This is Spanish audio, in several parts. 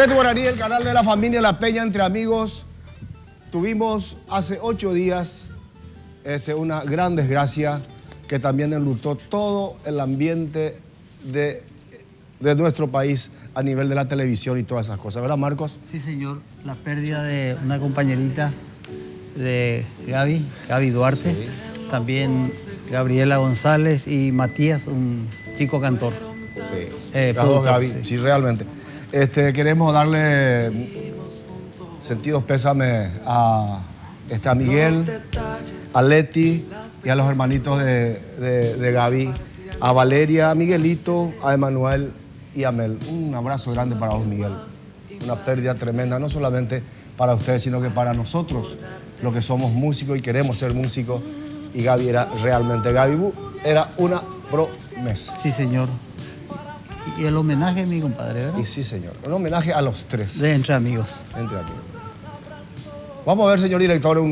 Red Guaraní, el canal de la familia La Peña Entre Amigos. Tuvimos hace 8 días una gran desgracia que también enlutó todo el ambiente de nuestro país a nivel de la televisión y todas esas cosas, ¿verdad, Marcos? Sí, señor. La pérdida de una compañerita de Gaby Duarte, sí. También Gabriela González y Matías, un chico cantor. Sí, las dos Gaby, sí. Sí, realmente. Queremos darle sentidos pésame a Miguel, a Leti y a los hermanitos de Gaby, a Valeria, a Miguelito, a Emanuel y a Mel. Un abrazo grande para vos, Miguel. Una pérdida tremenda, no solamente para ustedes, sino que para nosotros, los que somos músicos y queremos ser músicos. Y Gaby era realmente, era una promesa. Sí, señor. Y el homenaje a mi compadre, ¿verdad? Y sí, señor. Un homenaje a los tres. De Entre Amigos. Entre Amigos. Vamos a ver, señor director,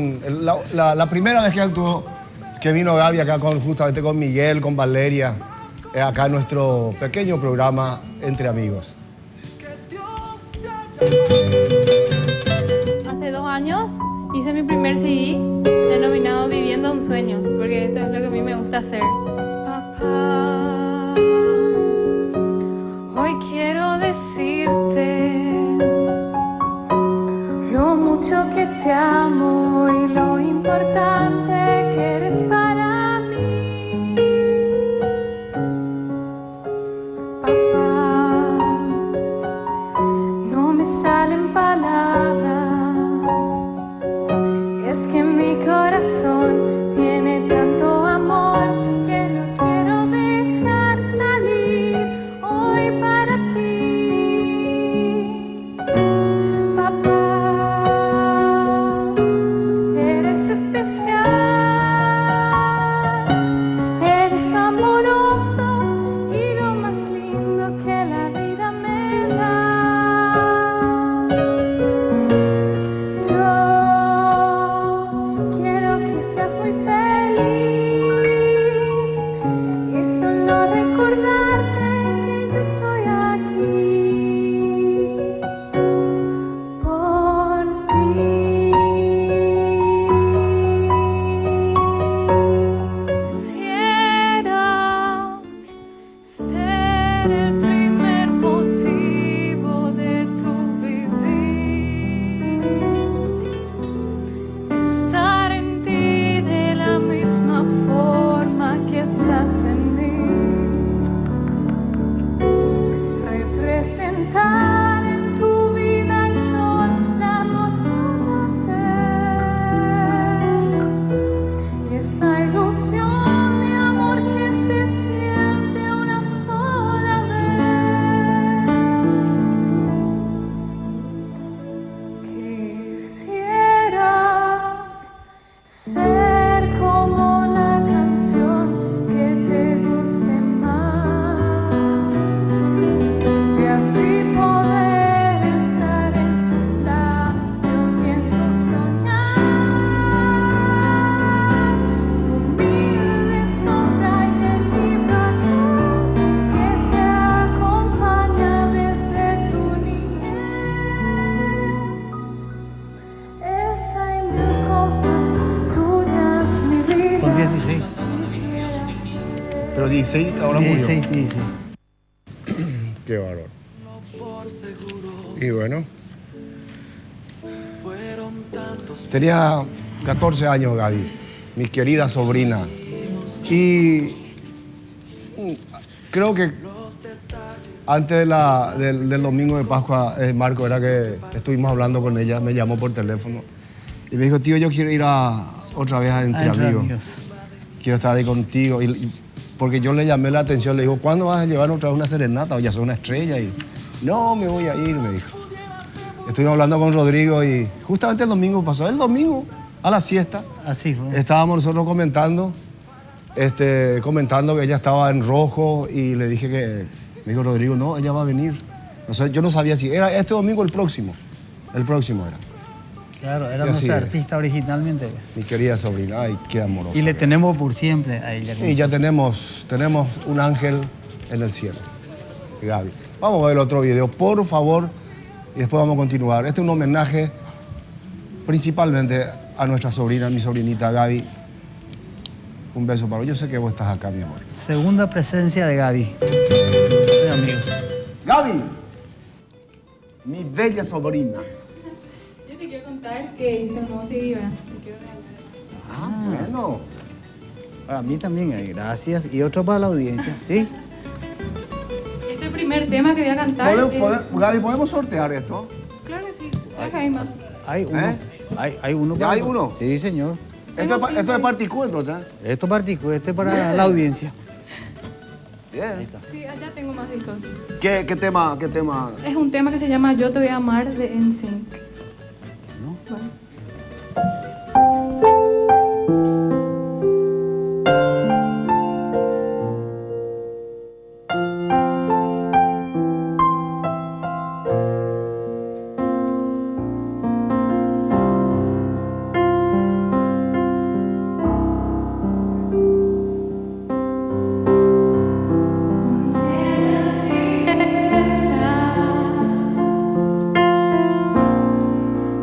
la primera vez que vino Gaby acá justamente con Miguel, con Valeria, acá en nuestro pequeño programa Entre Amigos. Hace 2 años hice mi primer CD denominado Viviendo un Sueño, porque esto es lo que a mí me gusta hacer. Papá, hoy quiero decirte lo mucho que te amo y lo importante que eres para mí. Papá, no me salen palabras, es que mi corazón tiene tanto amor que no quiero dejar salir hoy para ti. Papá, eres especial, eres amoroso y lo más lindo que la vida me da. Yo quiero que seas muy feliz y solo recordarte que yo soy aquí por ti. Quisiera ser el primer motivo de tu vivir, estar en ti de la misma forma que estás en mí, representar en tu vida el sol, la emoción de fe y esa ilusión de amor que se siente una sola vez. Quisiera ser como la canción que te guste más y así poder estar en tus labios y en tu soñar, tu humilde sombra y el libro aquel que te acompaña desde tu niñez. Esa y mil cosas tuyas, mi vida. Con 16. Pero 16 ahora murió. 16. Qué bárbaro. Y bueno, tenía 14 años Gaby, mi querida sobrina. Y creo que antes del domingo de Pascua, Marco, era que estuvimos hablando con ella, me llamó por teléfono y me dijo, tío, yo quiero ir otra vez a Entre Amigos. Quiero estar ahí contigo. Porque yo le llamé la atención, le digo, ¿cuándo vas a llevar otra vez una serenata? O ya soy una estrella. Y no, me voy a ir, me dijo. Estuvimos hablando con Rodrigo y justamente el domingo pasó. El domingo, a la siesta, Así fue. estábamos nosotros comentando que ella estaba en rojo y le dije que, me dijo Rodrigo, no, ella va a venir. No sé, yo no sabía si era este domingo o el próximo. El próximo era. Claro, era nuestra artista originalmente. Mi querida sobrina, ay, qué amorosa. Y le tenemos por siempre a ella. Y ya tenemos un ángel en el cielo, Gaby. Vamos a ver el otro video, por favor. y después vamos a continuar. Este es un homenaje principalmente a nuestra sobrina, mi sobrinita Gaby. Un beso para vos. Yo sé que vos estás acá, mi amor. Segunda presencia de Gaby. Sí, amigos. Gaby, mi bella sobrina. Yo te quiero contar que hice un nuevo CD, ¿verdad? Te quiero regalar. Bueno. Para mí también, gracias. Y otro para la audiencia, ¿sí? Este primer tema que voy a cantar Gaby, ¿podemos sortear esto? Claro que sí. Acá hay más. Hay uno. ¿Eh? Hay uno. ¿Ya hay uno? Sí, señor. Esto es particú, entonces. Esto particular, este para la audiencia. Bien. Sí, allá tengo más discos. ¿Qué tema? Es un tema que se llama Yo te voy a amar de NSYNC. ¿No? Bueno.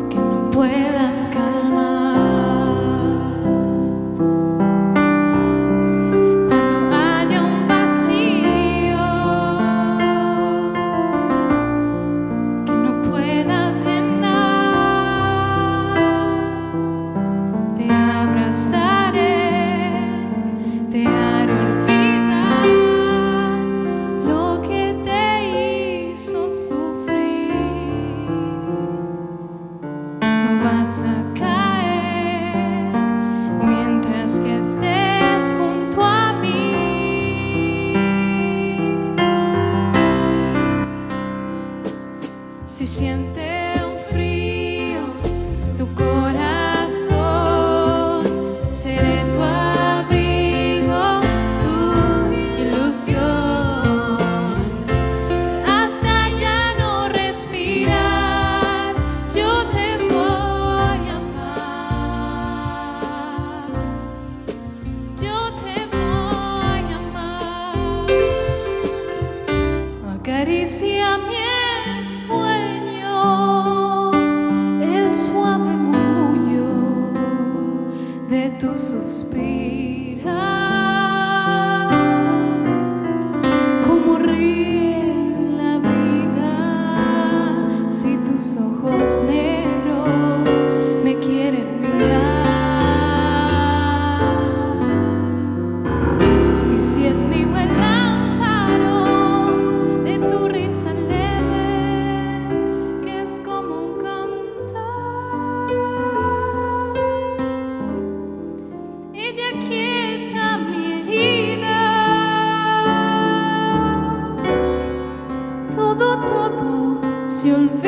Que no puedas calmar cuando haya un vacío que no puedas llenar. Te abrazaré, te haré olvidar lo que te hizo sufrir. No vas a caer mientras que estés junto a mí. Si siente un frío tu corazón, seré tu abrigo, tu ilusión. Hasta ya no respirar, yo te voy a amar. Yo te voy a amar. Acaricia mi ensueño, el suave murmullo de tu suspirar. Como ríe la vida si tus ojos negros me quieren mirar. Y si es vivo el amparo de tu risa leve, que es como un cantar, ella quieta mi herida. Todo se olvida.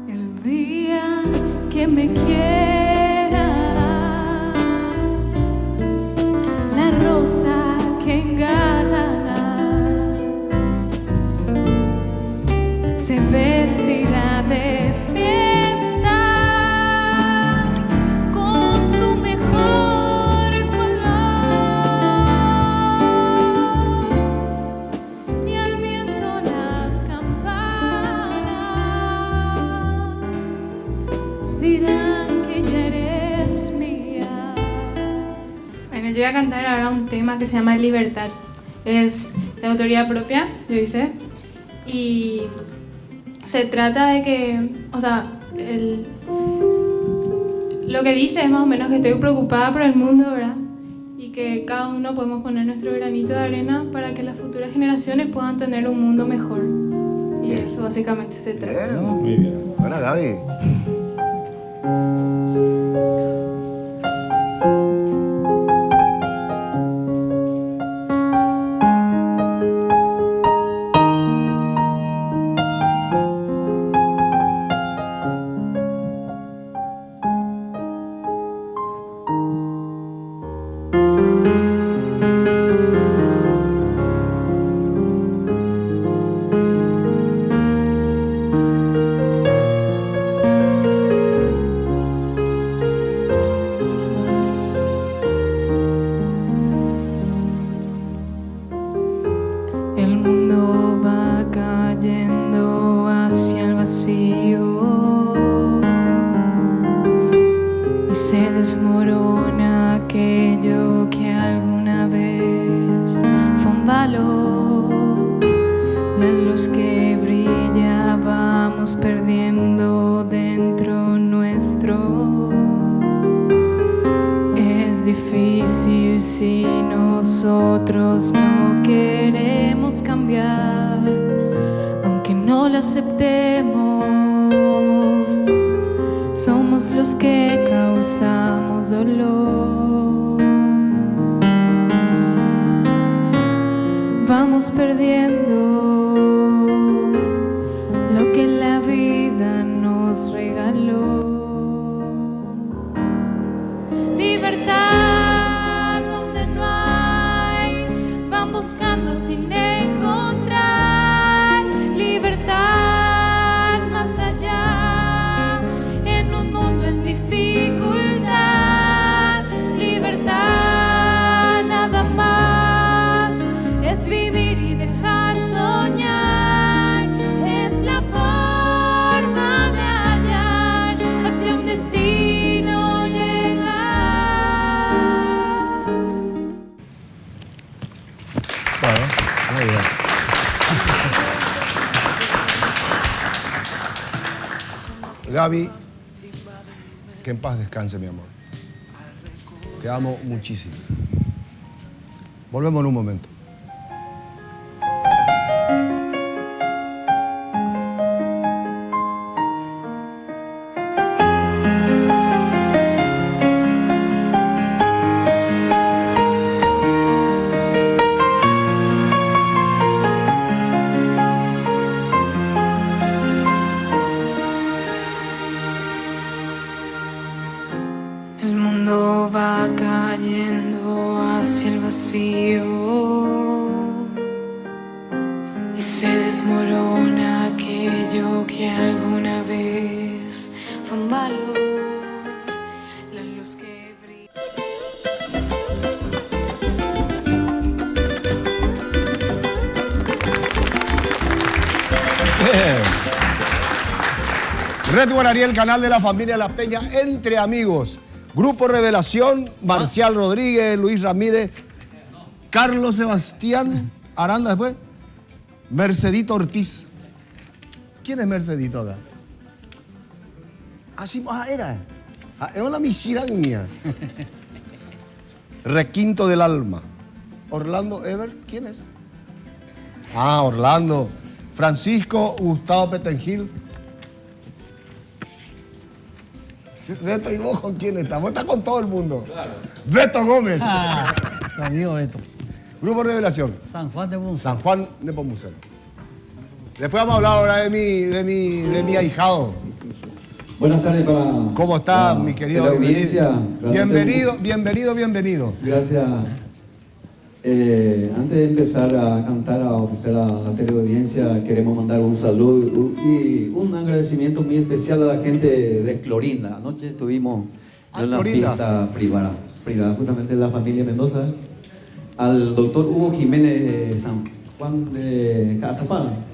El día que me quiera, la rosa que engalana se vestirá de fiesta con su mejor color, y al viento las campanas dirán que ya eres mía. Bueno, yo voy a cantar ahora un tema que se llama Libertad. Es de autoría propia, yo hice. Y se trata de que, o sea, lo que dice es más o menos que estoy preocupada por el mundo, ¿verdad? Y que cada uno podemos poner nuestro granito de arena para que las futuras generaciones puedan tener un mundo mejor. Y de eso básicamente se trata. Muy bien. Buena, Gaby. El mundo va cayendo hacia el vacío y se desmorona aquello que alguna vez fue un valor. La luz que brilla vamos perdiendo dentro nuestro. Es difícil si nosotros no queremos cambiar, aunque no lo aceptemos. Somos los que causamos dolor. Vamos perdiendo lo que la vida nos regaló. Libertad donde no hay, van buscando sin encontrar. Libertad más allá, en un mundo en dificultad. Libertad nada más, es vivir y dejar soñar. Es la forma de hallar hacia un destino llegar. Bueno, muy bien. Gaby, que en paz descanse, mi amor. Te amo muchísimo. Volvemos en un momento. El mundo va cayendo hacia el vacío y se desmorona aquello que alguna vez fue un valor. La luz que brilla. Red Guaraní, el canal de la familia La Peña, Entre Amigos. Grupo Revelación, Marcial Rodríguez, Luis Ramírez, Carlos Sebastián Aranda después, Mercedito Ortiz. ¿Quién es Mercedito acá? Era. Es una michira mía. Requinto del Alma. Orlando Ever, ¿quién es? Orlando. Francisco Gustavo Petengil. Beto, ¿y vos con quién estás? Vos estás con todo el mundo. Claro. Beto Gómez. Tu amigo Beto. Grupo Revelación. San Juan de Nepomuceno. San Juan de Nepomuceno. Después vamos a hablar ahora de mi ahijado. Buenas tardes para... ¿Cómo está, mi querido? La audiencia. Bienvenido. Gracias. Antes de empezar a cantar, a ofrecer a la teleaudiencia, queremos mandar un saludo y un agradecimiento muy especial a la gente de Clorinda. Anoche estuvimos en una fiesta privada, justamente de la familia Mendoza, al doctor Hugo Jiménez de San Juan de Cazapán.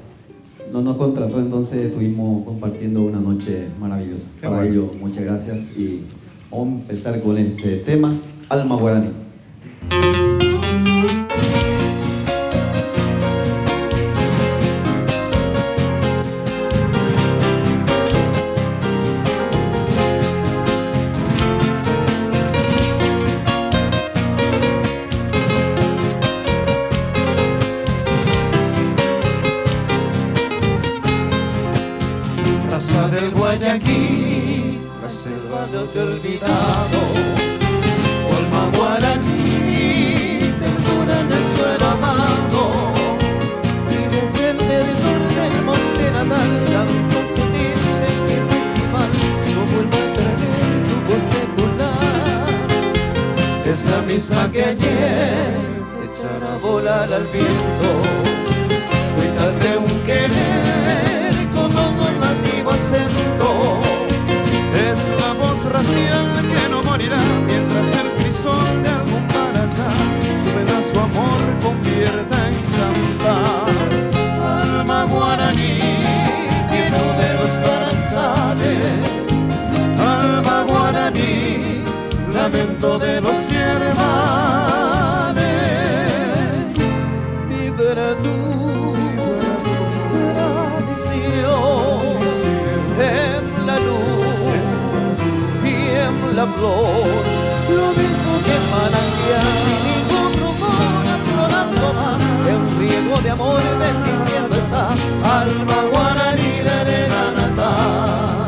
Nos contrató, entonces estuvimos compartiendo una noche maravillosa. Para bueno. Ello, muchas gracias y vamos a empezar con este tema, Alma Guaraní. Del Guayaquil, la selva del olvidado, Alma Guaraní, textura en el suelo amado, vives el verdor del monte natal, la brisa sutil del tiempo estival, no vuelve a traer tu voz secular, es la misma que ayer, echar a volar al viento, cuidas de un querer con un nativo acento, es la voz racial que no morirá mientras el crisol de algún maracá su pedazo amor convierta en cantar. virtud, tradición, en la luz y en la flor, lo mismo que en manantial y ningún rumor aflorando más, en riego de amor bendiciendo está alma guaraní de arena natal.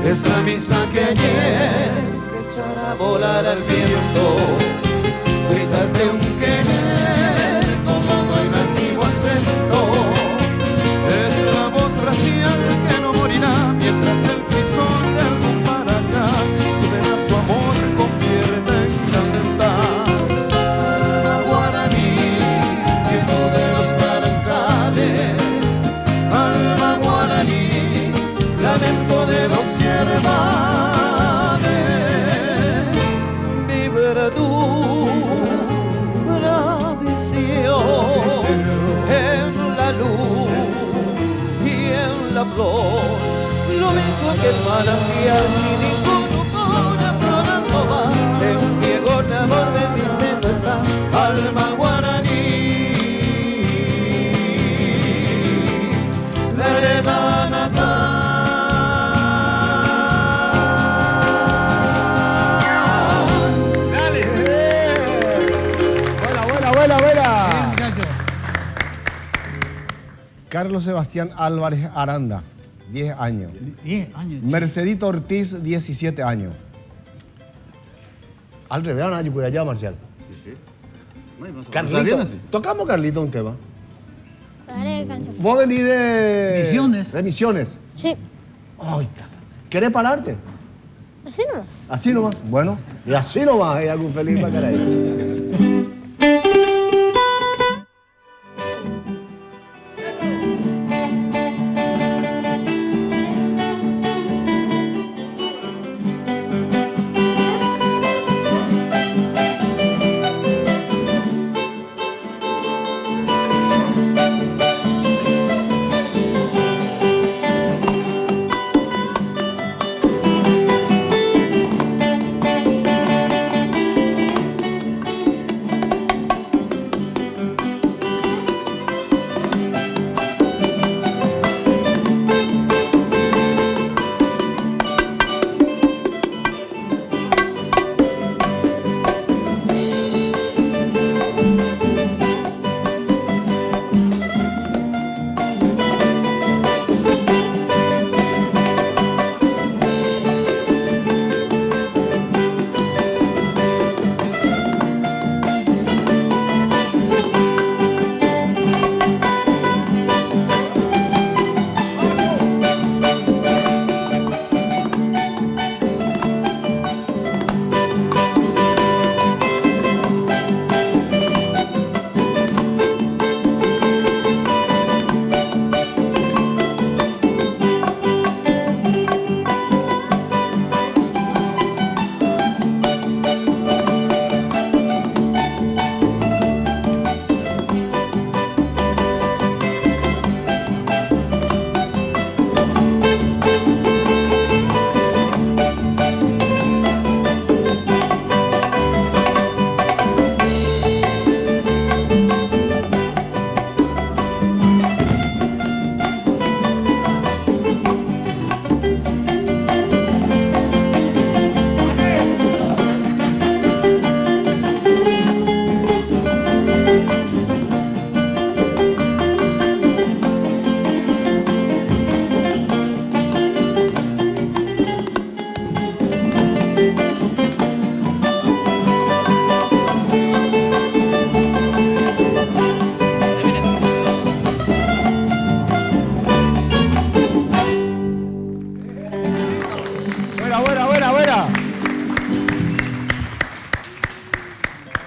Es la misma que ayer que echará a volar al viento, gritas de un querer tomando en antiguo acento. Es la voz racial que no morirá mientras el frisón del Cumbaracá su venazo amor convierte en cantar. Alma guaraní, viento de los naranjales, alma guaraní, lamento de los hermanes, mi virtud, tradición, en la luz y en la flor, lo mismo que el manantial sin ningún humor aflorando va, en un riego de amor bendiciendo está alma guaraní, la heredad natal. Carlos Sebastián Álvarez Aranda, 10 años. 10 años. Mercedito Ortiz, 17 años. Al revés, año por allá, Marcial. Sí. Carlito, tocamos, Carlito, un tema. Dale, canción. Vos venís de... Misiones. De Misiones. Sí, Ay, está. ¿Querés pararte? así no. Así nomás. Bueno, y así nomás, hay algún feliz para caray.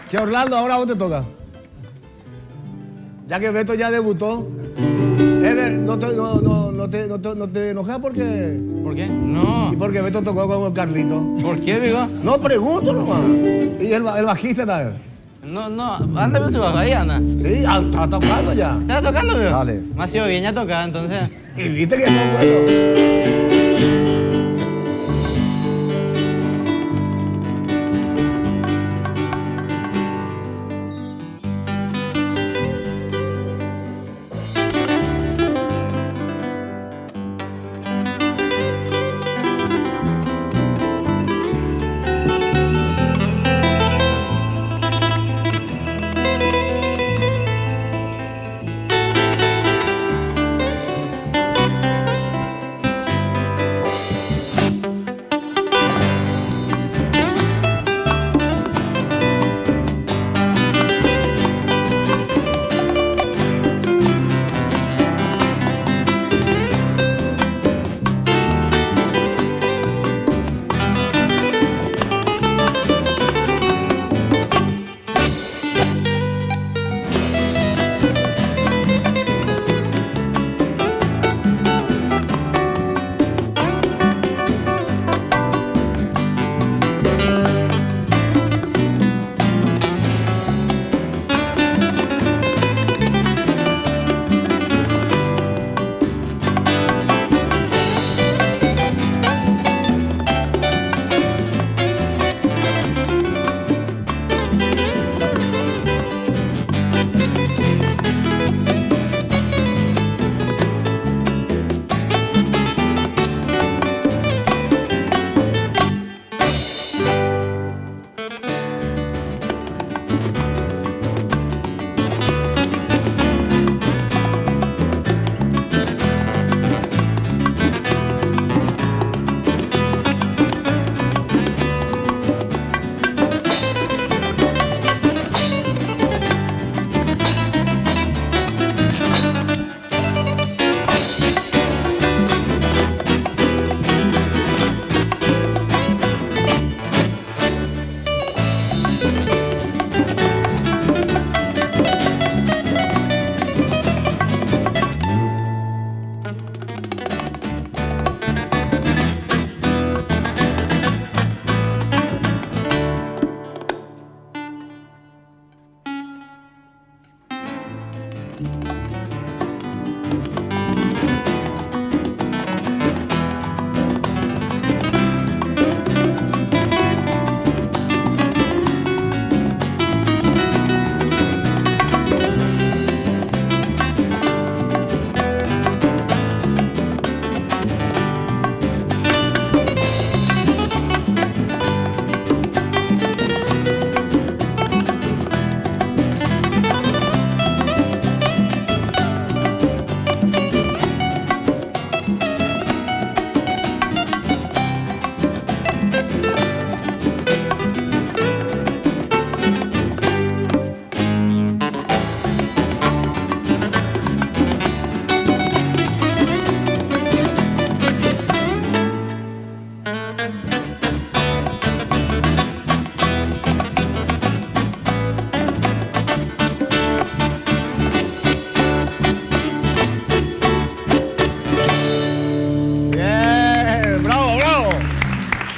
Che, Orlando, ahora a vos te toca. Ya que Beto ya debutó. Ever, no te enojas porque... ¿Por qué? No. ¿Y porque Beto tocó con el Carlito? ¿Por qué, amigo? No, pregunto nomás. ¿Y el bajista también? No, anda con su bajo ahí, anda. Sí, está tocando ya. ¿Estás tocando, amigo? Dale. Me ha sido bien ya tocado, entonces. Y viste que son buenos.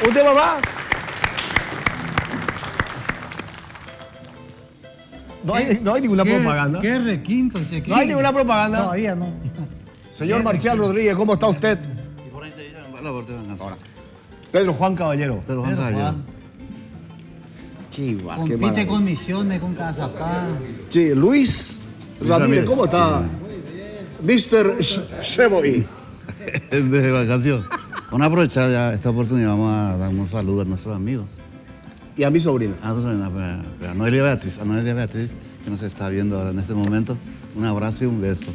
¿Un tema más? No hay ninguna propaganda. Qué requinto, Chequín. No hay ninguna propaganda. Todavía no. Señor Marcial Rodríguez, ¿cómo está usted? Pedro Juan Caballero. Pedro Juan Caballero. Chiva, qué Compite maravilla. con Misiones, con Cazapá. Sí, Luis Ramírez, ¿cómo está? Mr. Sheboy. De vacación. Vamos a aprovechar ya esta oportunidad, vamos a dar un saludo a nuestros amigos. Y a mi sobrina. A Noelia Beatriz, que nos está viendo ahora en este momento. Un abrazo y un beso.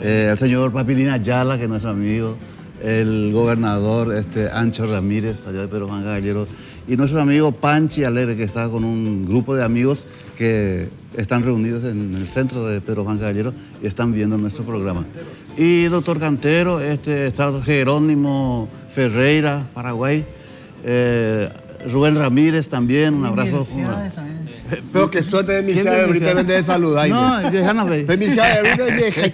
El señor Papilina Ayala, que es nuestro amigo. El gobernador Ancho Ramírez, allá de Pedro Juan Caballero. Y nuestro amigo Panchi Alegre, que está con un grupo de amigos que están reunidos en el centro de Pedro Juan Caballero y están viendo nuestro programa. Y doctor Cantero, está Jerónimo Ferreira, Paraguay. Rubén Ramírez también, un abrazo. Pero qué suerte de Mircea de Brito en vez de saludar. No, ya no ve. De Mircea de Brito es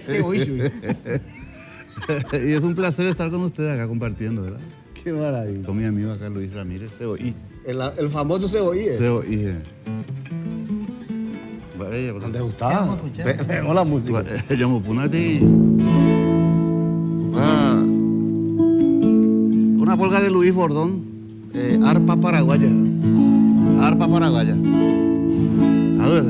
Y es un placer estar con ustedes acá compartiendo, ¿verdad? Qué maravilla. Con mi amigo acá Luis Ramírez, COI. El famoso COI. COI. Vaya, ¿No te gustaba? Vemos la música. Yo me ponete una polca de Luis Bordón, arpa paraguaya. Arpa paraguaya. A ver.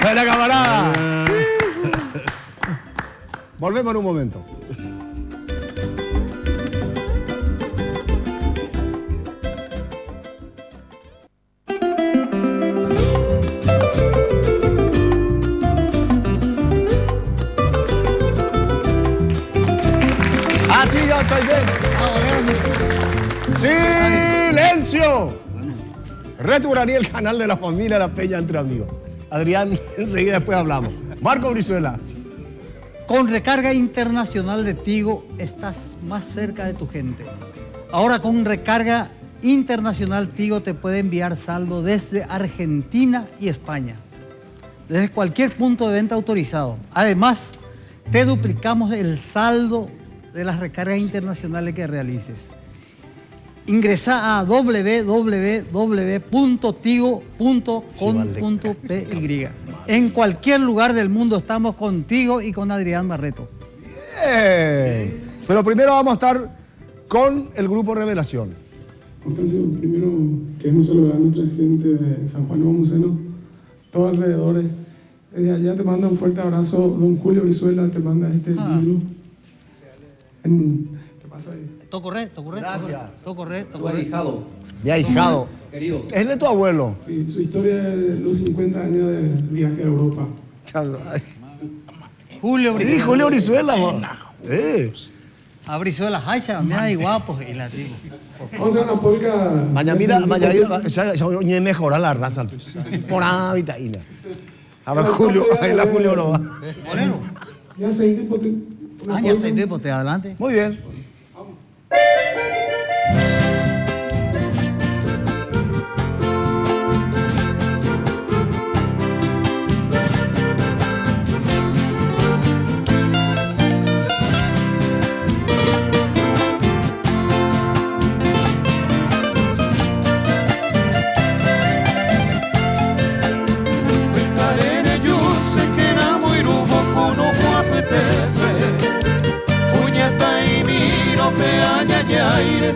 Buena, camarada. Volvemos en un momento. Así ya estoy bien. ¡Silencio! Reto Guaraní, el canal de la familia La Peña Entre Amigos. Adrián, enseguida después hablamos. Marco Brizuela. Con recarga internacional de Tigo estás más cerca de tu gente. Ahora con recarga internacional Tigo te puede enviar saldo desde Argentina y España. Desde cualquier punto de venta autorizado. Además, te duplicamos el saldo de las recargas internacionales que realices. Ingresa a www.tigo.com.py. En cualquier lugar del mundo estamos contigo y con Adrián Barreto. Bien. Pero primero vamos a estar con el Grupo Revelación. Primero queremos saludar a nuestra gente de San Juan Nuevo Muceno, todos alrededores. Desde allá te manda un fuerte abrazo. Don Julio Brizuela te manda este libro. ¿Qué pasa ahí? Todo correcto. Gracias. Todo correcto. Tu ahijado. Mi ahijado. Querido. ¿Es de tu abuelo? Sí, su historia de los 50 años del viaje a Europa. Julio Brizuela. Sí, Julio Brizuela. A Brizuela, hacha, mira, y guapos, y la digo. Vamos a hacer una polca. Mañana, ya mejorar la raza. Por ahorita. A ver, Julio, ahí la Julio no va. Ya se ya se te adelante. Muy bien.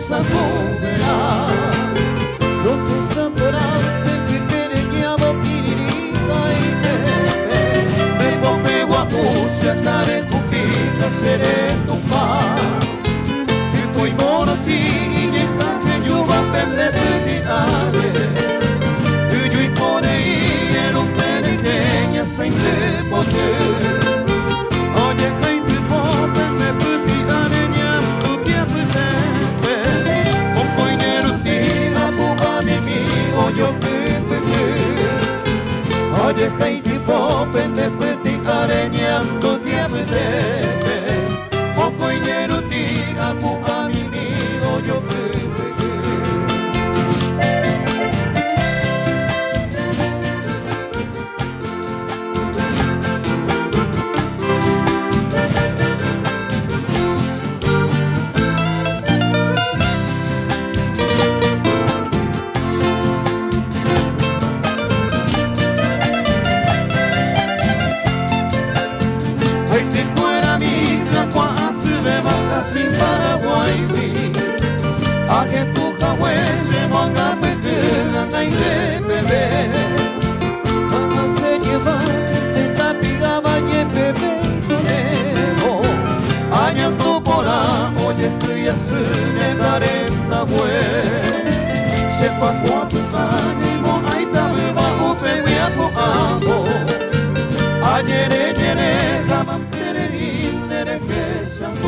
sakogera Lotu sapora sepikere nyabo kiririta itepe Bebo pegua kusia kare kupika sereno pa Tipo imono ti ineka que yuba pende pepitare Tuyo y pone en un pequeña sin te poder Oye, que te pope me pepitare nyambu tiempo tepe Un coinero tira pupa mi amigo yo pepe Oye, que te pope me pepitare nyambu tiempo tepe Un coinero tira pupa mi amigo yo pepe mi Paraguay a que tu Hawái se ponga a meter a de bebé se lleva se tapigaba y bebé tonero año tu pola oye que ya se negaré la web se pasó a tu ánimo ahí estaba bajo pegué a tu amo ayer jamás tere que se amó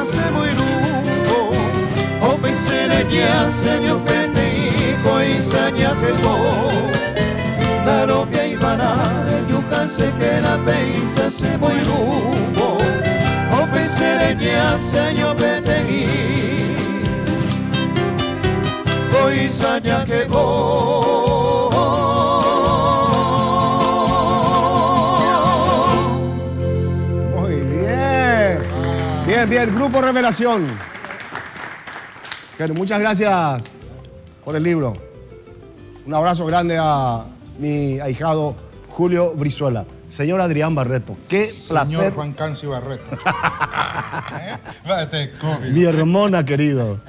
se muy rudo o pensere ya señor que te digo y ya que go la novia y vara yo casi que la pensa se muy rudo o pensere ya señor que te digo y ya que go Bien, Grupo Revelación. Bueno, muchas gracias por el libro. Un abrazo grande a mi ahijado Julio Brizuela. Señor Adrián Barreto, qué placer. Señor Juan Cancio Barreto. Mi hermana querido.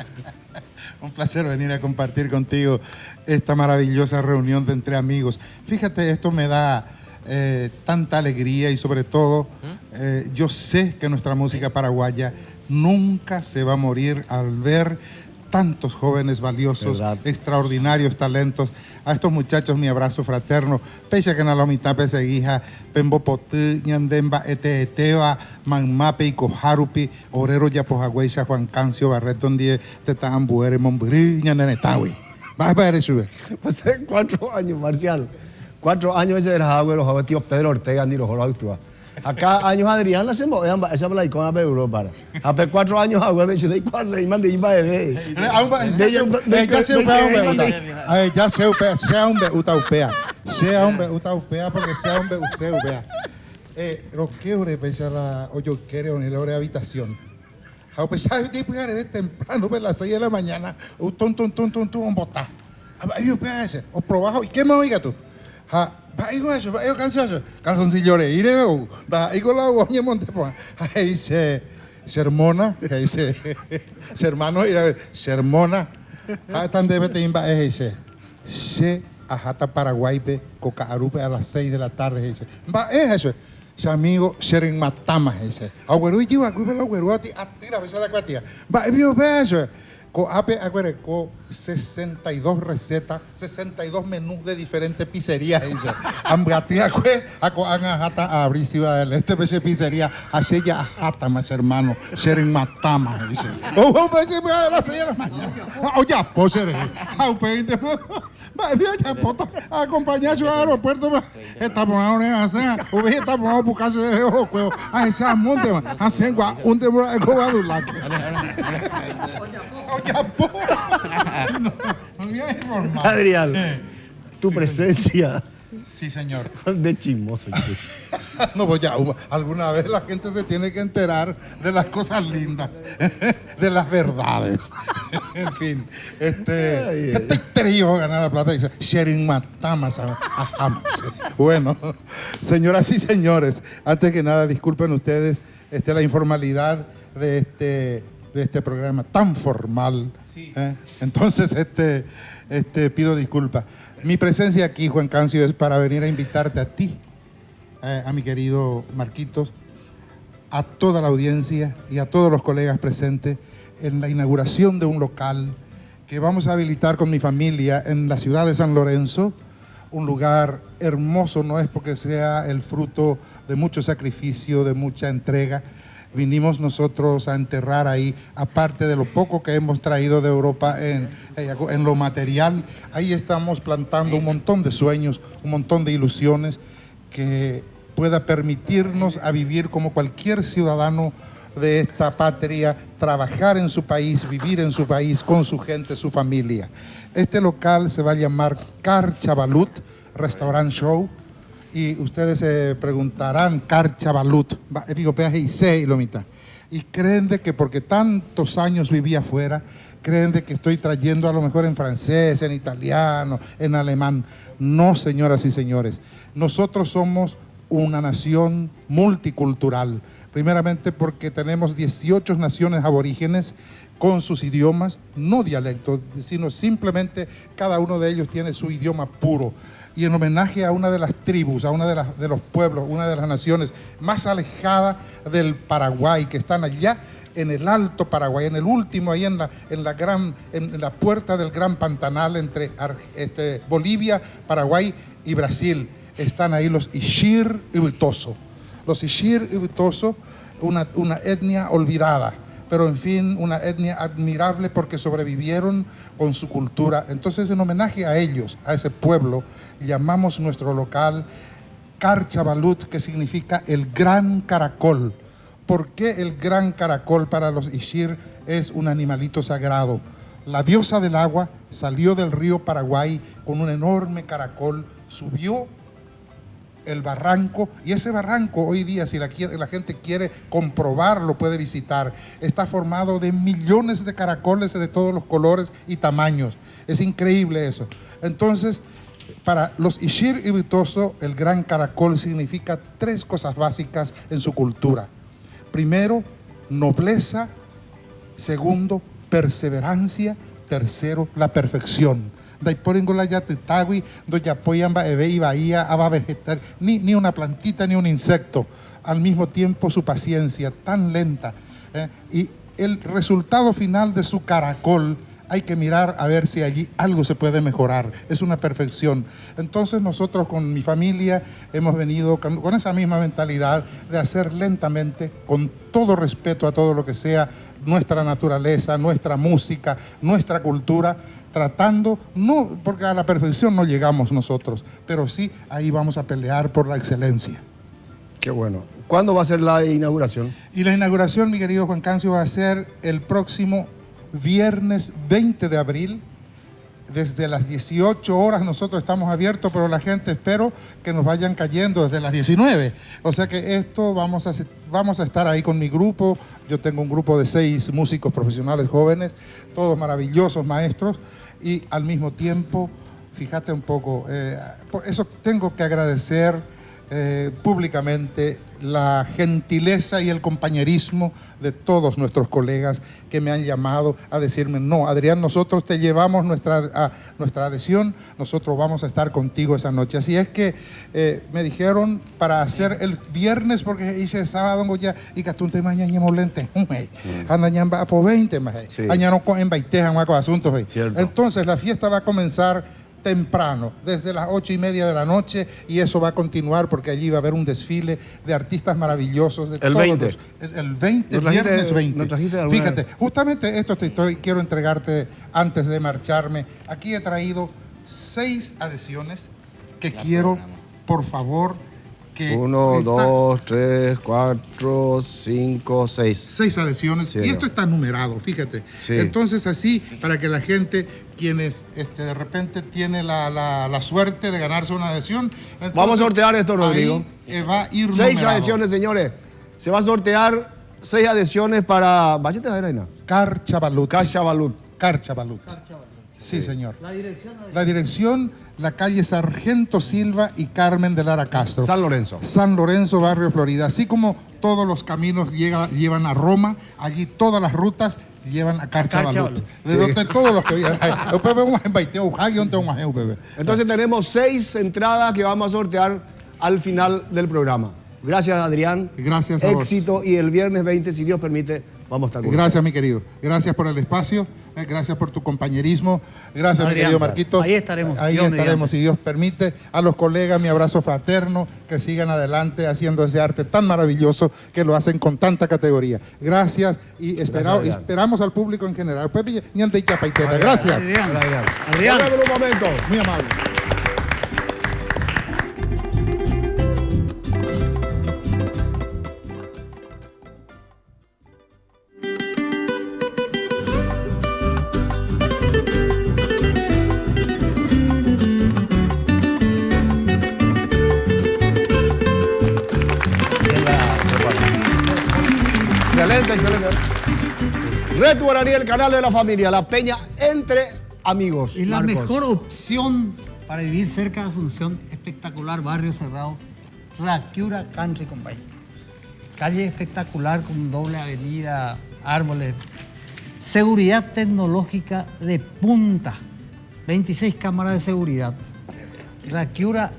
Un placer venir a compartir contigo esta maravillosa reunión de entre amigos. Fíjate, esto me da tanta alegría y sobre todo yo sé que nuestra música paraguaya nunca se va a morir al ver tantos jóvenes valiosos, extraordinarios talentos. A estos muchachos mi abrazo fraterno. Pese que na la mitad seguija, pembopotu, ñandemba, eteba, manmape y cojarupi, obrero yapojagüeisa, Juan Cancio Barreto, donde te tan buere, mombrí, ñandenetawi. Vas a ver eso. Pues 4 años, Marcial. 4 años ese era agüero, joven tío Pedro Ortega, ni los joros actúa. Acá años Adrián la hacemos, esa me la icona de Europa. Hace 4 años agüero me dice, de cuándo se mande iba bebé. Ya sea un beutaupea, sea un beutaupea porque sea un beuseupea. Lo que ore pesa la oyo quiere o ni la hora de habitación. A pesar de que de temprano a las 6 de la mañana, un botá. Yo pese, o probajo, ¿y qué me oiga tú? Calzoncillo de ireo, da igual la goña montepa. Ahí dice sermona, ahí dice sermano, sermona. Tan debe te imba, dice se ajata Paraguaype, cocarupe a las 6 de la tarde, dice. Va, eso. Ese amigo Seren Matama, dice. Agüero y yo, agüero, a ti, la besa la cuatia. Va, vio, eso. Con 62 recetas, 62 menús de diferentes pizzerías. Ambratia, a abrir Ciudad del Este, esa pizzería, así ya jata más hermano, Seren Matama, dice. Oh, a la señora mañana. Oye, pues, acompañar a su aeropuerto, estamos a una cena, estamos a buscarse de ojo, a esa monte, a sengua, un temor de cobadulaque. Adrián, tu presencia. Sí, señor. De chismoso. No, pues ya, alguna vez la gente se tiene que enterar de las cosas lindas, de las verdades. En fin, este trío ganar la plata dice, Seren Matama, bueno, señoras y señores, antes que nada, disculpen ustedes la informalidad de este programa tan formal. Entonces, pido disculpas. Mi presencia aquí, Juan Cancio, es para venir a invitarte a ti, a mi querido Marquitos, a toda la audiencia y a todos los colegas presentes en la inauguración de un local que vamos a habilitar con mi familia en la ciudad de San Lorenzo. Un lugar hermoso, no es porque sea el fruto de mucho sacrificio, de mucha entrega. Vinimos nosotros a enterrar ahí, aparte de lo poco que hemos traído de Europa en lo material, ahí estamos plantando un montón de sueños, un montón de ilusiones que pueda permitirnos a vivir como cualquier ciudadano de esta patria, trabajar en su país, vivir en su país, con su gente, su familia. Este local se va a llamar Car Chavalut Restaurant Show. Y ustedes se preguntarán, Car Chavalut, y creen de que porque tantos años viví afuera, creen de que estoy trayendo a lo mejor en francés, en italiano, en alemán. No, señoras y señores, nosotros somos una nación multicultural, primeramente porque tenemos 18 naciones aborígenes con sus idiomas, no dialectos, sino simplemente cada uno de ellos tiene su idioma puro. Y en homenaje a una de las tribus, a una de los pueblos, una de las naciones más alejadas del Paraguay, que están allá en el Alto Paraguay, en el último, ahí en la puerta del Gran Pantanal entre Bolivia, Paraguay y Brasil, están ahí los Ixir Ibitoso. Los Ixir Ibitoso, una etnia olvidada, pero en fin, una etnia admirable porque sobrevivieron con su cultura. Entonces, en homenaje a ellos, a ese pueblo, llamamos nuestro local Car Chavalut, que significa el gran caracol. ¿Por qué el gran caracol para los Ixir es un animalito sagrado? La diosa del agua salió del río Paraguay con un enorme caracol, subió el barranco, y ese barranco hoy día, si la gente quiere comprobarlo, puede visitar. Está formado de millones de caracoles de todos los colores y tamaños. Es increíble eso. Entonces, para los Ixir Ibitoso, el gran caracol significa 3 cosas básicas en su cultura. Primero, nobleza. Segundo, perseverancia. Tercero, la perfección. Ni una plantita ni un insecto, al mismo tiempo su paciencia tan lenta, y el resultado final de su caracol hay que mirar a ver si allí algo se puede mejorar, es una perfección. Entonces nosotros con mi familia hemos venido con esa misma mentalidad de hacer lentamente, con todo respeto a todo lo que sea nuestra naturaleza, nuestra música, nuestra cultura, tratando, no, porque a la perfección no llegamos nosotros, pero sí ahí vamos a pelear por la excelencia. Qué bueno. ¿Cuándo va a ser la inauguración? Y la inauguración, mi querido Juan Cancio, va a ser el próximo viernes 20 de abril, desde las 18 horas nosotros estamos abiertos, pero la gente espero que nos vayan cayendo desde las 19. O sea que esto vamos a estar ahí con mi grupo. Yo tengo un grupo de 6 músicos profesionales jóvenes, todos maravillosos maestros, y al mismo tiempo, fíjate un poco, por eso tengo que agradecer públicamente la gentileza y el compañerismo de todos nuestros colegas que me han llamado a decirme: no, Adrián, nosotros te llevamos nuestra adhesión, nosotros vamos a estar contigo esa noche. Así es que me dijeron para hacer el viernes, porque hice el sábado ya y gastunte mañana molente, andañan va por 20 más, añano en baitejan con asuntos. Entonces la fiesta va a comenzar temprano, desde las 8:30 de la noche, y eso va a continuar porque allí va a haber un desfile de artistas maravillosos. De el todos 20. El 20, viernes 20. Fíjate, justamente esto quiero entregarte antes de marcharme. Aquí he traído 6 adhesiones que quiero, por favor, que... 1, 2, 3, 4, 5, 6. 6 adhesiones, sí, y esto está numerado, fíjate. Sí. Entonces así, para que la gente, quienes de repente tiene la suerte de ganarse una adhesión... Vamos a sortear esto, Rodrigo. Va a ir 6 numerado. adhesiones, señores. Se va a sortear 6 adhesiones para... Car Chavalut. Car Chavalut. Car Chavalut. Sí, señor. La dirección. La dirección, la calle Sargento Silva y Carmen de Lara Castro. San Lorenzo. San Lorenzo, barrio Florida. Así como todos los caminos llevan a Roma, allí todas las rutas llevan a Carchavalut. De donde todos los que vienen. Entonces tenemos 6 entradas que vamos a sortear al final del programa. Gracias, Adrián. Gracias a vos. Éxito, y el viernes 20, si Dios permite, vamos a estar con Gracias, ustedes. mi querido. Gracias por el espacio. Gracias por tu compañerismo. Gracias, Adrián, mi querido Marquito. ahí estaremos. Ahí Dios estaremos, mediante. si Dios permite. A los colegas, mi abrazo fraterno. Que sigan adelante haciendo ese arte tan maravilloso que lo hacen con tanta categoría. Gracias y esperamos al público en general. Gracias. Adrián. Adrián. Un momento. Muy amable. Excelente. Red Guaraní, el canal de la familia, la peña entre amigos. Es la Marcos. mejor opción para vivir cerca de Asunción. Espectacular, barrio cerrado. Rakiura Country, compadre. Calle espectacular con doble avenida, árboles. Seguridad tecnológica de punta. 26 cámaras de seguridad. Rakiura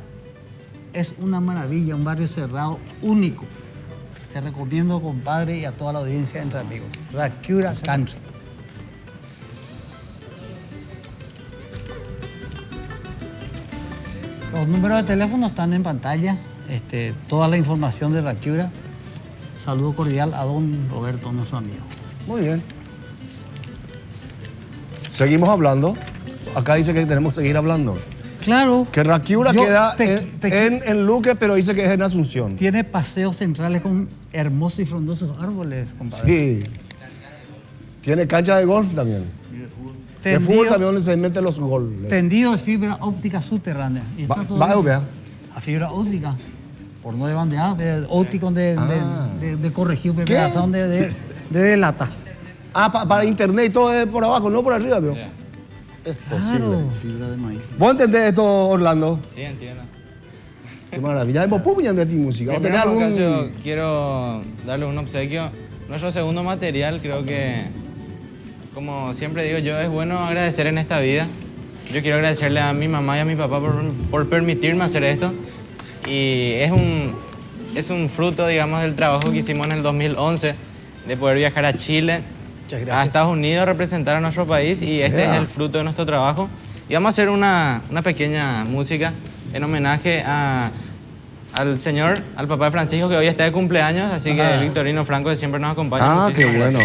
es una maravilla, un barrio cerrado único. Te recomiendo, compadre, y a toda la audiencia entre amigos. Rakiura Country. Los números de teléfono están en pantalla. Toda la información de Rakiura. Saludo cordial a don Roberto, nuestro amigo. Muy bien. Seguimos hablando. Acá dice que tenemos que seguir hablando. Claro. Que Rakiura queda en Luque, pero dice que es en Asunción. Tiene paseos centrales con hermosos y frondosos árboles, compadre. Sí. Tiene cancha de golf también. De fútbol también, donde se meten los goles. Tendido de fibra óptica subterránea. Y está todo a fibra óptica. Por no de bandeada, óptico de corregir, de lata. Para internet y todo es por abajo, no por arriba, pero. Es posible. Fibra de maíz. ¿Vos entendés esto, Orlando? Sí, entiendo. Qué maravilla. ¿Vos puñan de ti música? ¿Vos tenés Primero, algún...? Ocasio, quiero darle un obsequio. Nuestro segundo material, creo que, como siempre digo yo, es bueno agradecer en esta vida. Yo quiero agradecerle a mi mamá y a mi papá por permitirme hacer esto. Y es un fruto, digamos, del trabajo que hicimos en el 2011, de poder viajar a Chile, a Estados Unidos, representar a nuestro país, y este es el fruto de nuestro trabajo. Y vamos a hacer una pequeña música en homenaje al señor, al papá de Francisco, que hoy está de cumpleaños, así que Victorino Franco, que siempre nos acompaña. Qué bueno.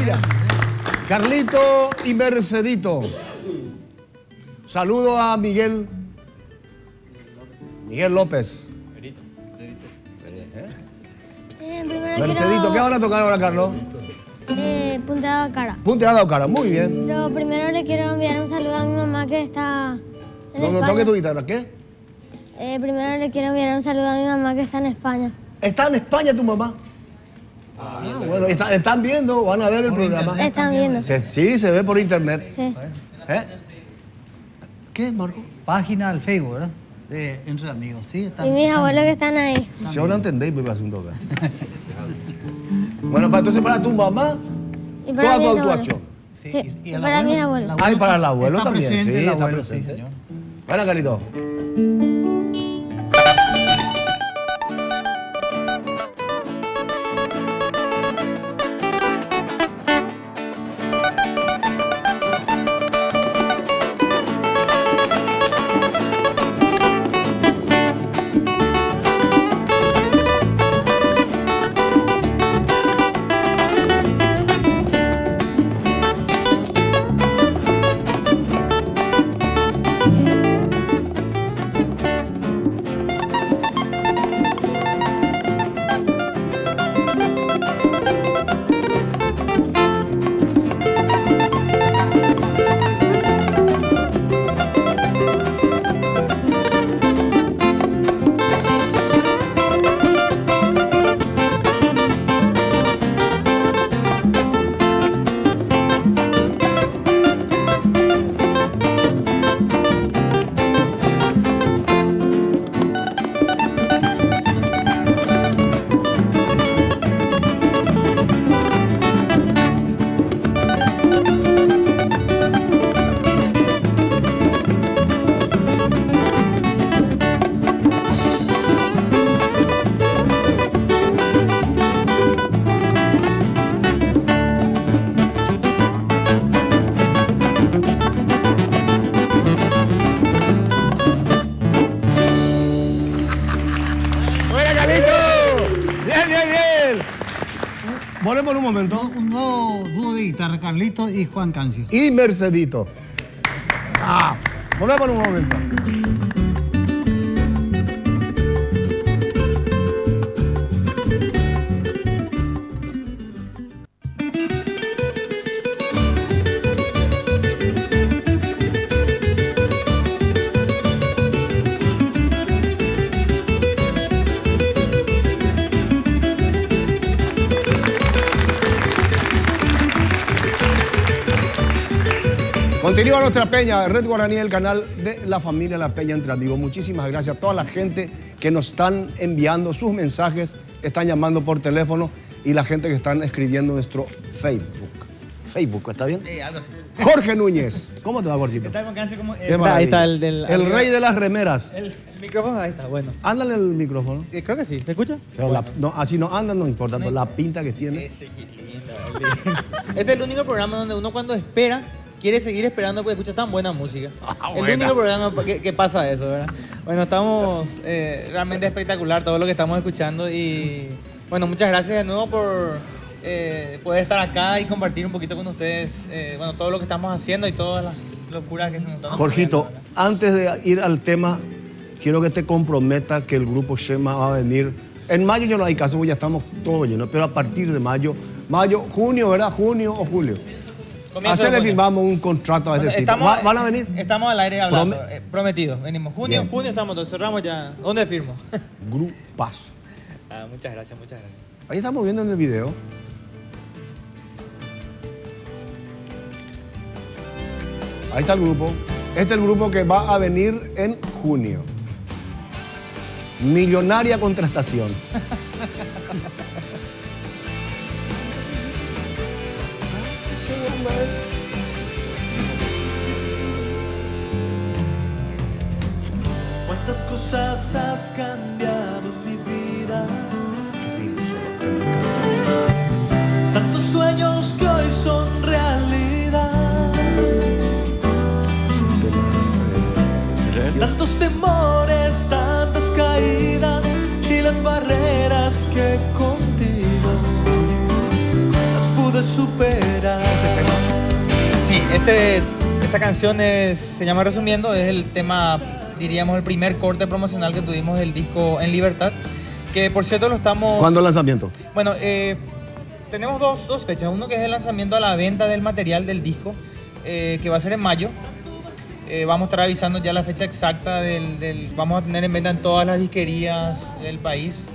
maravilla. Carlito y Mercedito. Saludo a Miguel López. Mercedito, ¿qué van a tocar ahora, Carlos? Punteado cara. Punteado cara, muy bien. Pero primero le quiero enviar un saludo a mi mamá que está en No España. toque tu guitarra, ¿qué? Primero le quiero enviar un saludo a mi mamá que está en España. ¿Está en España tu mamá? Bueno, están viendo, van a ver el programa. Están viendo. Sí, se ve por internet. Sí. ¿Qué, Marco? Página al Facebook, ¿verdad? De Entre Amigos, ¿sí? Y mis abuelos que están ahí. Si ahora entendéis, pues va a un toque. Bueno, entonces para tu mamá, Y para toda tu mis abuelos. actuación. Sí, y para mis abuelos. Ah, y para el abuelo Está también. presente Sí, el está abuelo, sí, presente. señor. Bueno, Carlito. Volvemos en un momento. Un nuevo dúo de guitarra, Carlito y Juan Cancio. Y Mercedito. Volvemos en un momento. Continúa nuestra peña, Red Guaraní, el canal de la familia La Peña Entre Amigos. Muchísimas gracias a toda la gente que nos están enviando sus mensajes, están llamando por teléfono y la gente que están escribiendo en nuestro Facebook. Facebook, ¿está bien? Sí, algo así. Jorge Núñez. ¿Cómo te va, Jorgito? ¿Qué tal, Juan? ¿Cómo? Ahí está el rey de las remeras. El micrófono, ahí está, bueno. Ándale el micrófono. Creo que sí, ¿se escucha? Pero Bueno. no, así no anda, no importa, pero la pinta que tiene. Ese lindo. Este es el único programa donde uno cuando espera quiere seguir esperando porque escucha tan buena música. El único programa que pasa eso, ¿verdad? Bueno, estamos realmente espectacular todo lo que estamos escuchando y bueno, muchas gracias de nuevo por poder estar acá y compartir un poquito con ustedes bueno, todo lo que estamos haciendo y todas las locuras que se nos están Jorgito, ocurriendo, ¿verdad? antes de ir al tema, quiero que te comprometa que el grupo Shema va a venir. En mayo ya no hay caso, ya estamos todos llenos, pero a partir de mayo, junio, ¿verdad? Junio o julio. Comienzo de Hacerle junio. firmamos un contrato a este tipo. Estamos, ¿Van a venir? Estamos al aire hablando, prometido. Venimos junio, Bien. junio estamos, entonces cerramos ya. ¿Dónde firmo? Grupazo. Muchas gracias, muchas gracias. Ahí estamos viendo en el video. Ahí está el grupo. Este es el grupo que va a venir en junio. Millonaria Contratación. ¿Cuántas cosas has cambiado en mi vida? Tantos sueños que hoy son realidad. Tantos temores, tantas caídas y las barreras que contigo las pude superar. Esta canción se llama Resumiendo, es el tema, diríamos, el primer corte promocional que tuvimos del disco En Libertad, que por cierto lo estamos... ¿Cuándo el lanzamiento? Bueno, tenemos dos fechas. Uno que es el lanzamiento a la venta del material del disco, que va a ser en mayo. Vamos a estar avisando ya la fecha exacta vamos a tener en venta en todas las disquerías del país.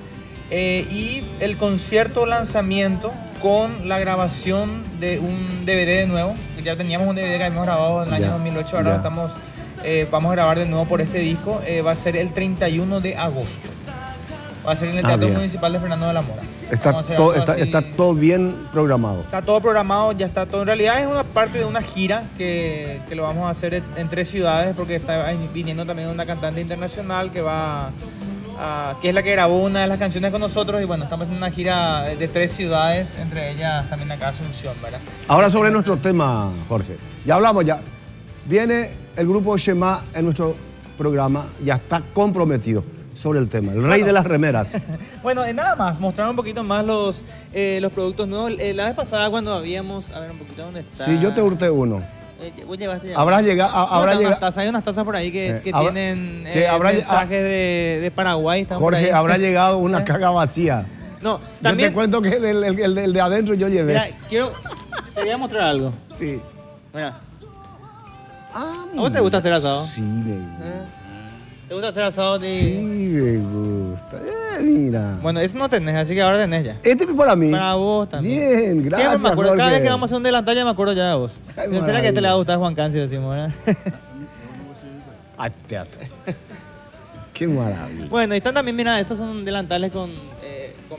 Y el concierto lanzamiento con la grabación de un DVD de nuevo. Ya teníamos un DVD que habíamos grabado en el año 2008, ahora vamos a grabar de nuevo por este disco. Va a ser el 31 de agosto. Va a ser en el Teatro Municipal de Fernando de la Mora. Está todo bien programado. Está todo programado, ya está todo. En realidad es una parte de una gira que lo vamos a hacer en 3 ciudades, porque está viniendo también una cantante internacional que es la que grabó una de las canciones con nosotros, y bueno, estamos en una gira de 3 ciudades, entre ellas también acá Asunción, ¿verdad? Ahora sobre nuestro tema, Jorge. Ya hablamos ya. Viene el grupo Shema en nuestro programa, ya está comprometido sobre el tema, el rey de las remeras. Bueno, nada más, mostrar un poquito más los productos nuevos. La vez pasada cuando habíamos, a ver un poquito dónde está. Sí, yo te hurté uno. Vos llevaste ya. Habrá llegado. Hay unas tazas por ahí que tienen mensajes de Paraguay. Jorge, por ahí. habrá llegado una caja vacía. No, también. Yo te cuento que el de adentro yo llevé. Mira, te voy a mostrar algo. Sí. Mira. ¿A vos te gusta hacer asado? Sí, ¿Te gusta hacer asado? Sí, me gusta. Mira. Bueno, eso no tenés, así que ahora tenés ya. Este es para mí. Para vos también. Bien, gracias, siempre me acuerdo. Jorge. Cada vez que vamos a hacer un delantal ya me acuerdo ya de vos. ¿Será que a este le va a gustar Juan Cancio, decimos, verdad? Al teatro. Qué maravilla. Bueno, y están también, mira, estos son delantales con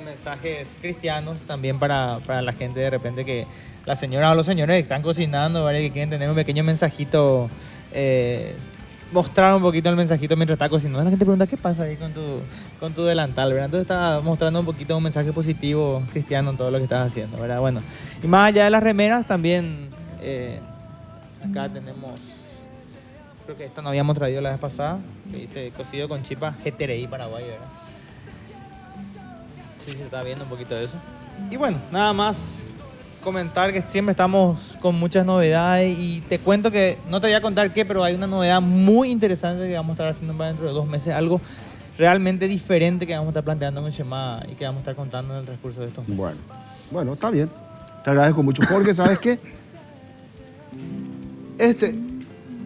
mensajes cristianos también para la gente de repente, que las señoras o los señores que están cocinando, ¿verdad? Que quieren tener un pequeño mensajito, mostrar un poquito el mensajito mientras está cocinando. La gente pregunta, ¿qué pasa ahí con tu delantal, ¿verdad? Entonces está mostrando un poquito un mensaje positivo cristiano en todo lo que estás haciendo, ¿verdad? Bueno, y más allá de las remeras también, acá tenemos, creo que esta no habíamos traído la vez pasada, que dice cocido con chipa GTRI Paraguay, ¿verdad? Sí, se está viendo un poquito de eso. Y bueno, nada más comentar que siempre estamos con muchas novedades, y te cuento que, no te voy a contar qué, pero hay una novedad muy interesante que vamos a estar haciendo para dentro de 2 meses, algo realmente diferente que vamos a estar planteando con Shema y que vamos a estar contando en el transcurso de estos meses. Bueno, está bien. Te agradezco mucho. Jorge, ¿sabes qué? Este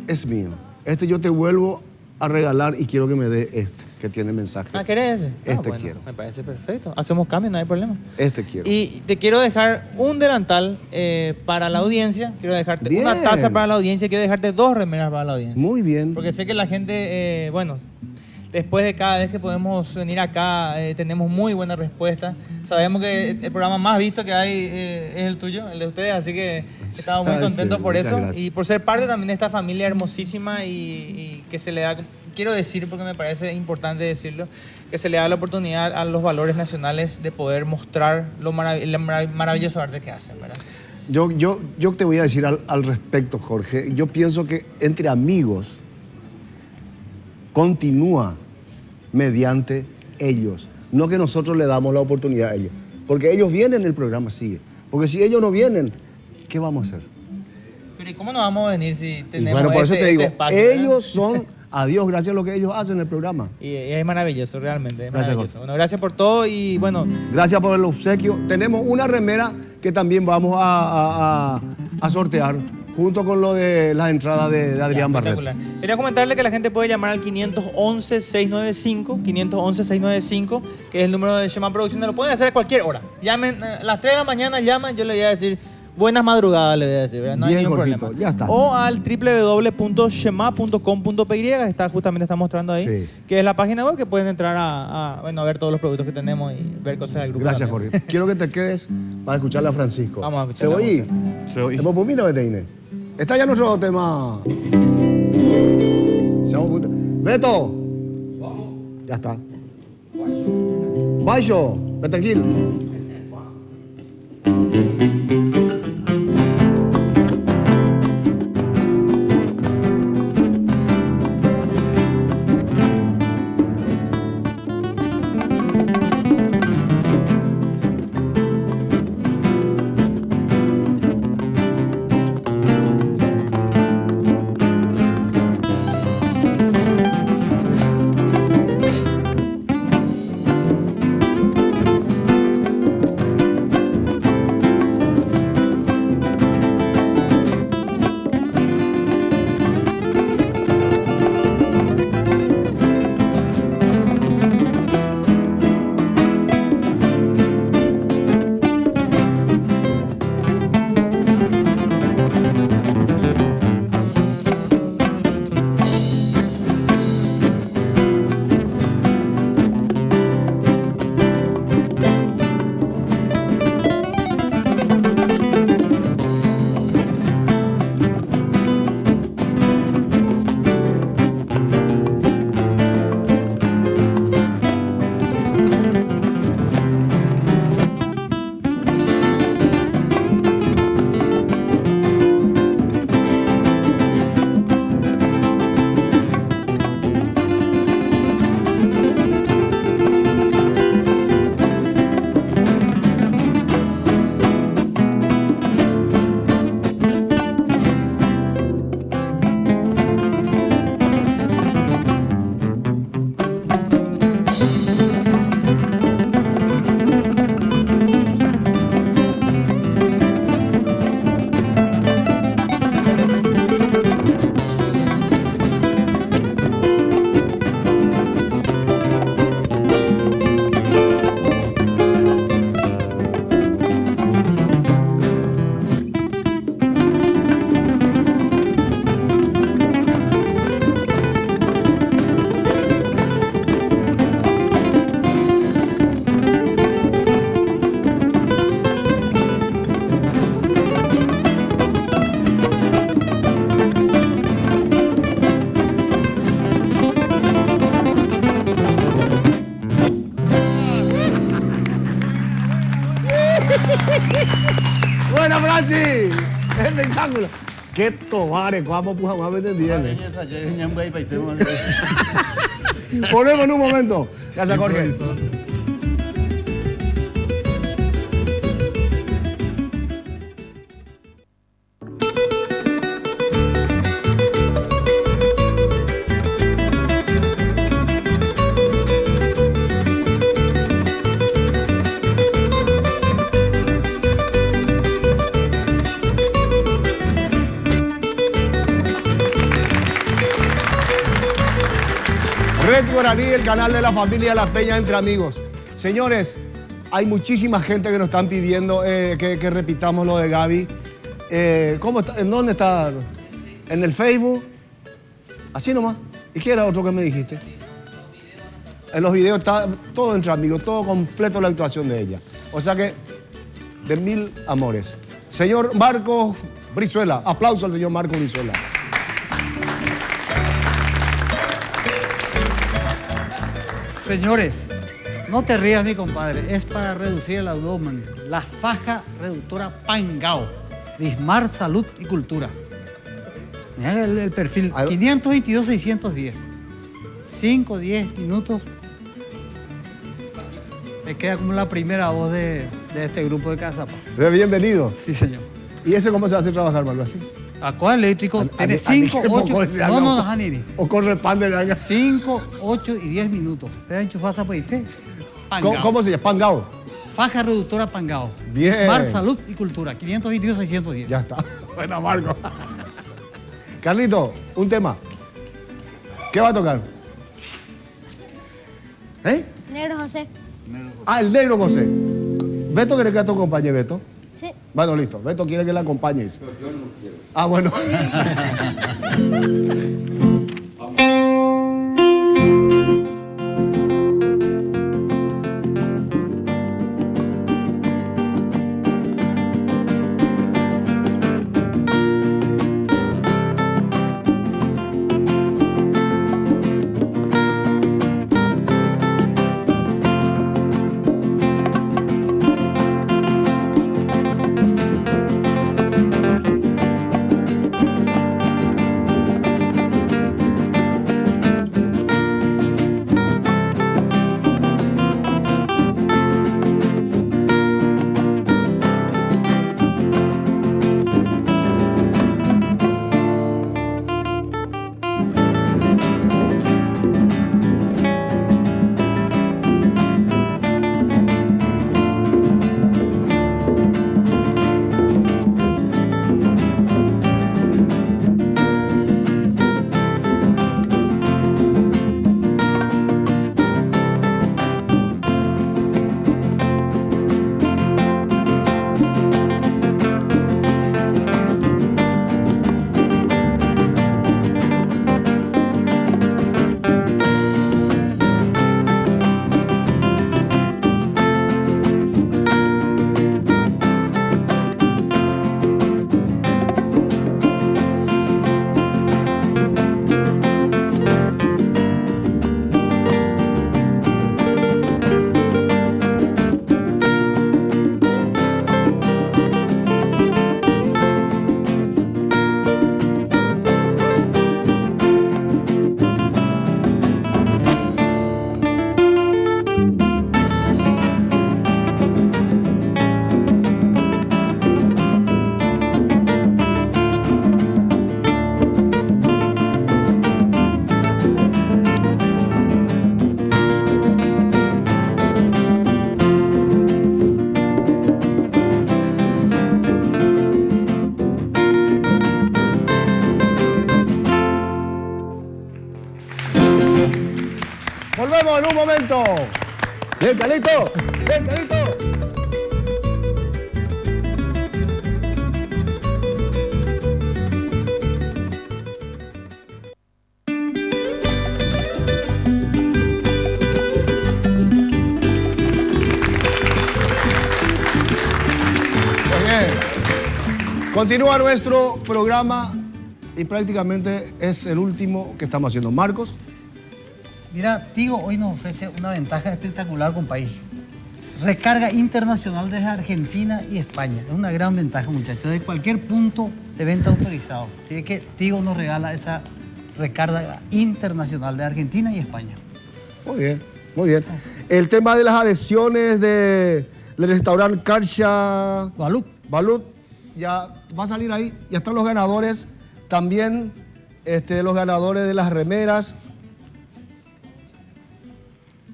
es mío. Este yo te vuelvo a regalar y quiero que me dé este, que tiene mensaje. ¿Querés ese? Este bueno, quiero. Me parece perfecto. Hacemos cambio, no hay problema. Este quiero. Y te quiero dejar un delantal para la audiencia. Quiero dejarte una taza para la audiencia. Quiero dejarte 2 remeras para la audiencia. Muy bien. Porque sé que la gente, bueno, después de cada vez que podemos venir acá, tenemos muy buena respuesta. Sabemos que el programa más visto que hay es el tuyo, el de ustedes, así que estamos muy contentos por eso. Gracias. Y por ser parte también de esta familia hermosísima y que se le da, quiero decir, porque me parece importante decirlo, que se le da la oportunidad a los valores nacionales de poder mostrar el maravilloso arte que hacen, ¿verdad? Yo te voy a decir al respecto, Jorge. Yo pienso que entre amigos continúa mediante ellos, no que nosotros le damos la oportunidad a ellos, porque ellos vienen, el programa sigue, porque si ellos no vienen, ¿qué vamos a hacer? Pero ¿y cómo no vamos a venir si tenemos bueno, por eso te digo, espacio, ellos son a Dios gracias a lo que ellos hacen en el programa. Y es maravilloso, realmente, es gracias, maravilloso. Bueno, gracias por todo y bueno. Gracias por el obsequio. Tenemos una remera que también vamos a sortear, junto con lo de las entradas de Adrián Barret. Quería comentarle que la gente puede llamar al 511-695, que es el número de Shema Producciones. Lo pueden hacer a cualquier hora. Llamen a las 3 de la mañana, llaman, yo le voy a decir buenas madrugadas, le voy a decir, ¿verdad? No hay ningún problema. Ya está. O al www.shema.com.py, que justamente está mostrando ahí, que es la página web que pueden entrar a ver todos los productos que tenemos y ver cosas del grupo. Gracias, también. Jorge. Quiero que te quedes para escucharle a Francisco. Vamos a escuchar. ¿Se oí? Está ya nuestro tema. Beto. Vamos. Ya está. Baixo. Betanquil. Buena, Francis. Espectáculo. Qué tobare, cómo puja más me entiende. Ponemos en un momento. Gracias, Jorge. Red Guaraní, el canal de la familia Las Peñas entre amigos. Señores, hay muchísima gente que nos están pidiendo que repitamos lo de Gaby. ¿Cómo está? ¿En dónde está? ¿En el Facebook? Así nomás. ¿Y qué era otro que me dijiste? En los videos está todo entre amigos, todo completo la actuación de ella. O sea que, de mil amores. Señor Marco Brizuela. Aplauso al señor Marco Brizuela. Señores, no te rías, mi compadre. Es para reducir el abdomen. La faja reductora Pangao. Dismar Salud y Cultura. Mira el perfil. 522-610. 5-10 minutos. Te queda como la primera voz de este grupo de Casapa. Bienvenido. Sí, señor. ¿Y ese cómo se hace trabajar, Marco? ¿Así? Acá eléctrico tiene 5, 8... No, Janini. O con respaldo. 5, 8 y 10 minutos. ¿Te va a enchufar esa pediste? ¿Cómo se llama? Pangao. Faja reductora Pangao. Bien. Smart Salud y Cultura. 522-610. Ya está. Buena, Marco. Carlito, un tema. ¿Qué va a tocar? Negro José. Ah, el Negro José. ¿Beto quiere que te acompañe, Beto? Sí. Bueno, listo. Beto quiere que la acompañes. Pero yo no quiero. Ah, bueno. Volvemos en un momento. Bien, Calito. Bien, Calito. Continúa nuestro programa y prácticamente es el último que estamos haciendo. Marcos. Mira, Tigo hoy nos ofrece una ventaja espectacular con país. recarga internacional desde Argentina y España. Es una gran ventaja, muchachos, de cualquier punto de venta autorizado. Así que Tigo nos regala esa recarga internacional de Argentina y España. Muy bien, muy bien. El tema de las adhesiones del restaurante Karcha Balut, ya va a salir ahí. Ya están los ganadores. También los ganadores de las remeras.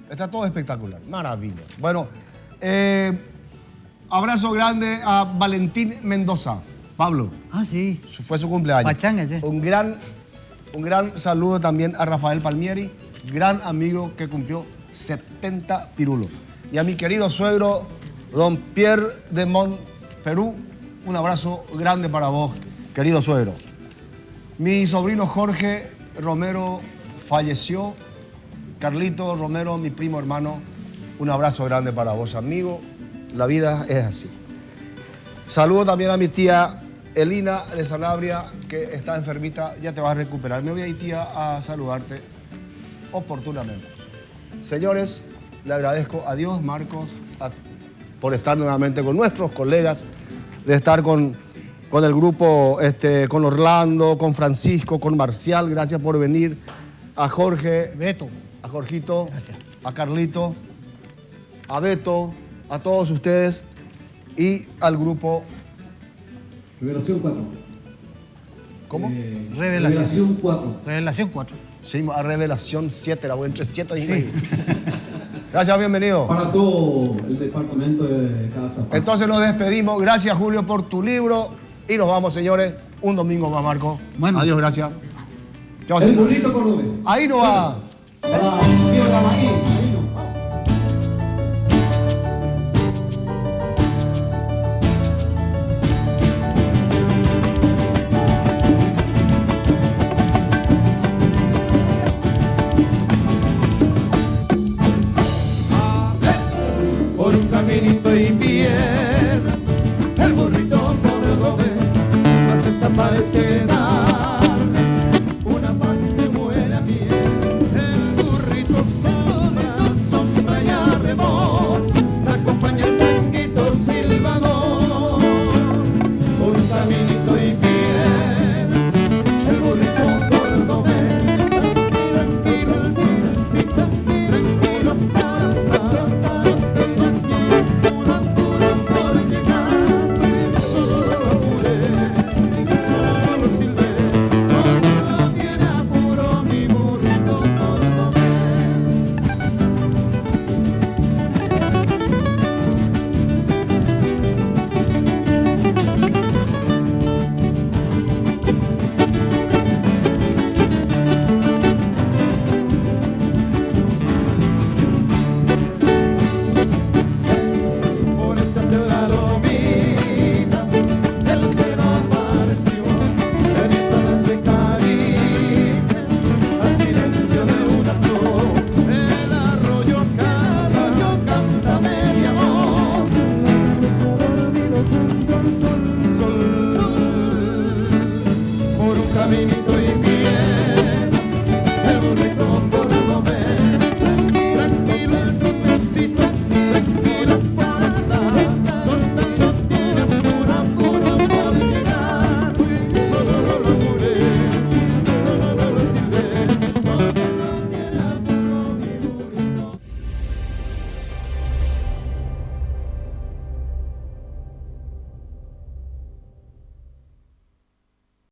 Está todo espectacular. Maravilla. Bueno, abrazo grande a Valentín Mendoza. Pablo. Ah, sí. Fue su cumpleaños. Pachanga, sí. Un gran saludo también a Rafael Palmieri, gran amigo que cumplió 70 pirulos. Y a mi querido suegro, don Pierre de Mont Perú, un abrazo grande para vos, querido suegro. Mi sobrino Jorge Romero falleció. Carlito Romero, mi primo hermano, un abrazo grande para vos, amigo. La vida es así. Saludo también a mi tía Elina de Sanabria, que está enfermita, ya te vas a recuperar. Me voy a ir, tía, a saludarte oportunamente. Señores, le agradezco a Dios, Marcos, por estar nuevamente con nuestros colegas, de estar con el grupo, con Orlando, con Francisco, con Marcial. Gracias por venir. A Jorge, Beto, a Jorgito, gracias. A Carlito, a Beto, a todos ustedes y al grupo Revelación 4. ¿Cómo? Revelación 4. Revelación 4. Sí, a Revelación 7, la voy entre 7 y medio. Gracias, bienvenido. Para todo el departamento de Casa. Entonces nos despedimos. Gracias, Julio, por tu libro. Y nos vamos, señores. Un domingo más, Marco. Bueno. Adiós, gracias. Chao, El señor. burrito cordobés. Ahí no va. Por un caminito y bien, el burrito cordobés, más esta parecida